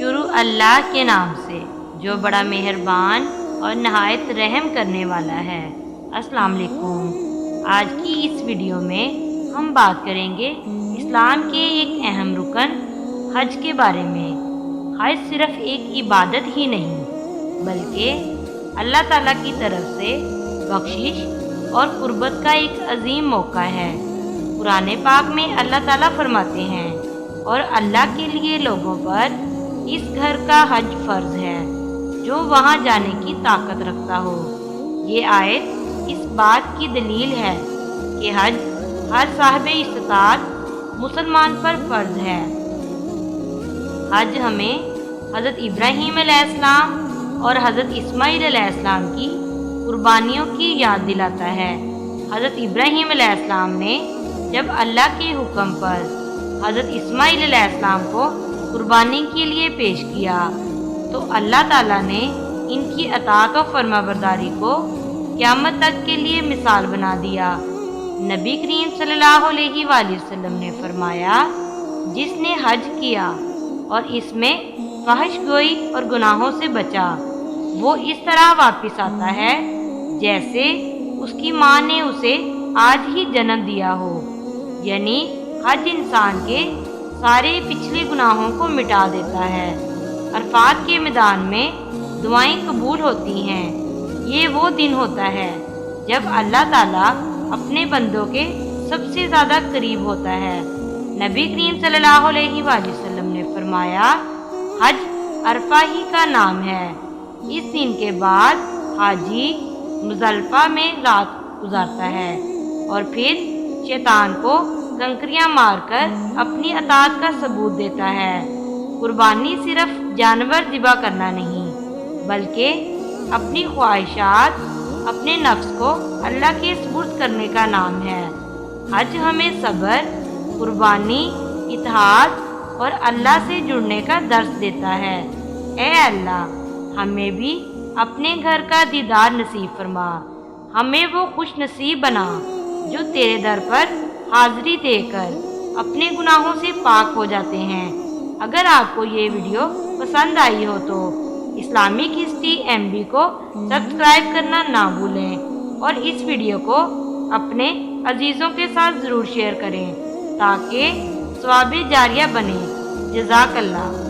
شروع اللہ کے نام سے جو بڑا مہربان اور نہایت رحم کرنے والا ہے۔ السلام علیکم۔ آج کی اس ویڈیو میں ہم بات کریں گے اسلام کے ایک اہم رکن حج کے بارے میں۔ حج صرف ایک عبادت ہی نہیں بلکہ اللہ تعالیٰ کی طرف سے بخشش اور قربت کا ایک عظیم موقع ہے۔ قرآن پاک میں اللہ تعالیٰ فرماتے ہیں اور اللہ کے لیے لوگوں پر اس گھر کا حج فرض ہے جو وہاں جانے کی طاقت رکھتا ہو۔ یہ آیت اس بات کی دلیل ہے کہ حج ہر صاحب استطاعت مسلمان پر فرض ہے۔ حج ہمیں حضرت ابراہیم علیہ السلام اور حضرت اسماعیل علیہ السلام کی قربانیوں کی یاد دلاتا ہے۔ حضرت ابراہیم علیہ السلام نے جب اللہ کے حکم پر حضرت اسماعیل علیہ السلام کو قربانی کے لیے پیش کیا تو اللہ تعالیٰ نے ان کی اطاعت و فرما برداری کو قیامت تک کے لیے مثال بنا دیا۔ نبی کریم صلی اللہ علیہ وآلہ وسلم نے فرمایا، جس نے حج کیا اور اس میں فحش گوئی اور گناہوں سے بچا، وہ اس طرح واپس آتا ہے جیسے اس کی ماں نے اسے آج ہی جنم دیا ہو۔ یعنی حج انسان کے سارے پچھلے گناہوں کو مٹا دیتا ہے۔ عرفات کے میدان میں دعائیں قبول ہوتی ہیں۔ یہ وہ دن ہوتا ہے جب اللہ تعالیٰ اپنے بندوں کے سب سے زیادہ قریب ہوتا ہے۔ نبی کریم صلی اللہ علیہ وآلہ وسلم نے فرمایا، حج عرفہ ہی کا نام ہے۔ اس دن کے بعد حاجی مزدلفہ میں رات گزارتا ہے اور پھر شیطان کو کنکریاں مار کر اپنی اطاعت کا ثبوت دیتا ہے۔ قربانی صرف جانور ذبح کرنا نہیں بلکہ اپنی خواہشات، اپنے نفس کو اللہ کے سپرد کرنے کا نام ہے۔ حج ہمیں صبر، قربانی، اطاعت اور اللہ سے جڑنے کا درس دیتا ہے۔ اے اللہ، ہمیں بھی اپنے گھر کا دیدار نصیب فرما۔ ہمیں وہ خوش نصیب بنا جو تیرے در پر حاضری دے کر اپنے گناہوں سے پاک ہو جاتے ہیں۔ اگر آپ کو یہ ویڈیو پسند آئی ہو تو اسلامک ہسٹری MB کو سبسکرائب کرنا نہ بھولیں اور اس ویڈیو کو اپنے عزیزوں کے ساتھ ضرور شیئر کریں تاکہ ثواب جاریہ بنے۔ جزاک اللہ۔